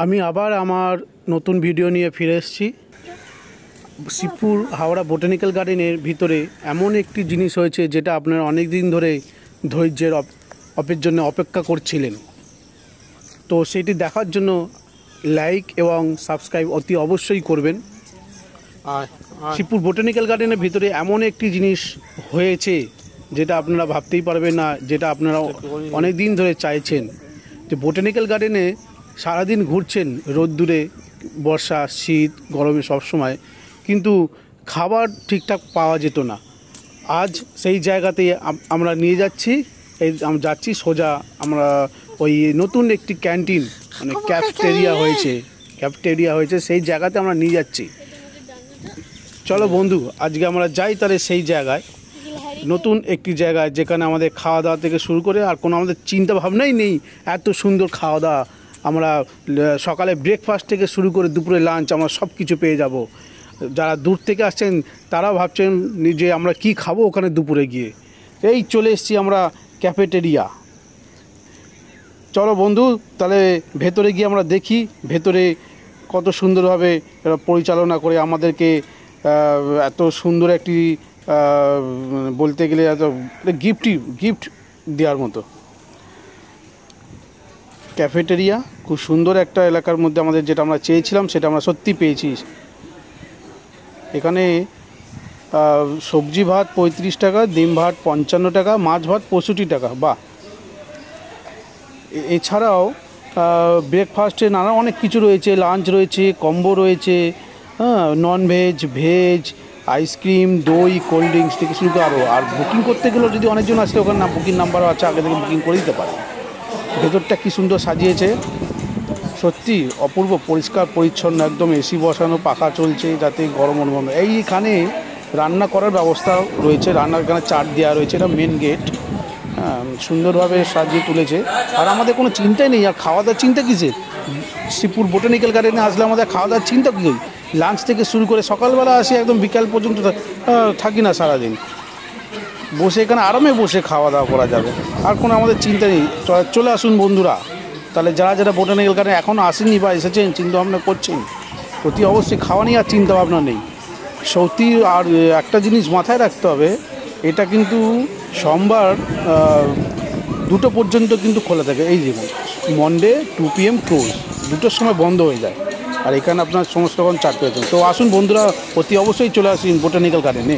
আমি আবার আমার নতুন ভিডিও নিয়ে ফিরে এসেছি। শিবপুর হাওড়া বোটানিক্যাল গার্ডেনের ভিতরে এমন একটি জিনিস হয়েছে যেটা আপনারা অনেক দিন ধরে ধৈর্যের জন্য অপেক্ষা করছিলেন। তো সেটি দেখার জন্য লাইক এবং সাবস্ক্রাইব অতি অবশ্যই করবেন। শিবপুর বোটানিক্যাল গার্ডেনের ভিতরে এমন একটি জিনিস হয়েছে যেটা আপনারা ভাবতেই পারবেন না, যেটা আপনারা অনেক দিন ধরে চাইছেন। যে বোটানিক্যাল গার্ডেনে সারাদিন ঘুরছেন রোদ্দুরে, বর্ষা শীত গরমে সব সময়, কিন্তু খাবার ঠিকঠাক পাওয়া যেত না। আজ সেই জায়গাতে আমরা নিয়ে যাচ্ছি। যাচ্ছি সোজা আমরা ওই নতুন একটি ক্যান্টিন, মানে ক্যাফেটেরিয়া হয়েছে সেই জায়গাতে আমরা নিয়ে যাচ্ছি। চলো বন্ধু, আজকে আমরা যাই তাহলে সেই জায়গায়, নতুন একটি জায়গায় যেখানে আমাদের খাওয়া দাওয়া থেকে শুরু করে আর কোনো আমাদের চিন্তা ভাবনাই নেই। এত সুন্দর খাওয়া দাওয়া, আমরা সকালে ব্রেকফাস্ট থেকে শুরু করে দুপুরে লাঞ্চ আমরা সব কিছু পেয়ে যাব। যারা দূর থেকে আসছেন তারাও ভাবছেন যে আমরা কি খাবো ওখানে দুপুরে গিয়ে। এই চলে এসেছি আমরা ক্যাফেটেরিয়া। চলো বন্ধু, তাহলে ভেতরে গিয়ে আমরা দেখি ভেতরে কত সুন্দরভাবে এরা পরিচালনা করে আমাদেরকে এত সুন্দর একটি বলতে গেলে এত গিফট দেওয়ার মতো ক্যাফেটেরিয়া। খুব সুন্দর একটা এলাকার মধ্যে আমাদের যেটা আমরা চেয়েছিলাম সেটা আমরা সত্যি পেয়েছি। এখানে সবজি ভাত 35 টাকা, ডিম ভাত 55 টাকা, মাছ ভাত 65 টাকা। বাহ! এছাড়াও ব্রেকফাস্টে নানা অনেক কিছু রয়েছে, লাঞ্চ রয়েছে, কম্বো রয়েছে, ননভেজ, ভেজ, আইসক্রিম, দই, কোল্ড ড্রিঙ্কস থেকে শুরু করে আর বুকিং করতে গেলেও যদি অনেকজন আসলে ওখানে বুকিং নাম্বারও আছে, আগে থেকে বুকিং করে দিতে পারে। ভেতরটা কী সুন্দর সাজিয়েছে, সত্যি অপূর্ব পরিষ্কার পরিচ্ছন্ন, একদম এসি বসানো, পাখা চলছে যাতে গরম অনুভব। এইখানে রান্না করার ব্যবস্থা রয়েছে, রান্নার এখানে চার্ট দেওয়া রয়েছে, এটা মেন গেট। সুন্দরভাবে সাজিয়ে তুলেছে। আর আমাদের কোনো চিন্তাই নেই। আর খাওয়া দাওয়ার চিন্তা কিসের? শিবপুর বোটানিক্যাল গার্ডেনে আসলে আমাদের খাওয়া দাওয়ার চিন্তা কী? লাঞ্চ থেকে শুরু করে সকালবেলা আসি একদম বিকাল পর্যন্ত থাকি না সারাদিন, বসে এখানে আরামে বসে খাওয়া দাওয়া করা যাবে। আর কোনো আমাদের চিন্তা নেই। চলে আসুন বন্ধুরা। তাহলে যারা বোটানিক্যাল গার্ডেনে এখনও আসেননি বা এসেছেন, চিন্তাভাবনা করছেন, অতি অবশ্যই খাওয়া নিয়ে আর চিন্তাভাবনা নেই। সত্যি। আর একটা জিনিস মাথায় রাখতে হবে, এটা কিন্তু সোমবার 2টো পর্যন্ত কিন্তু খোলা থাকে। এই যে মন্ডে 2 PM ক্লোজ, 2টোর সময় বন্ধ হয়ে যায়। আর এখানে আপনার সমস্ত রকম চাট পেয়েছেন। তো আসুন বন্ধুরা, অতি অবশ্যই চলে আসুন বোটানিক্যাল গার্ডেনে।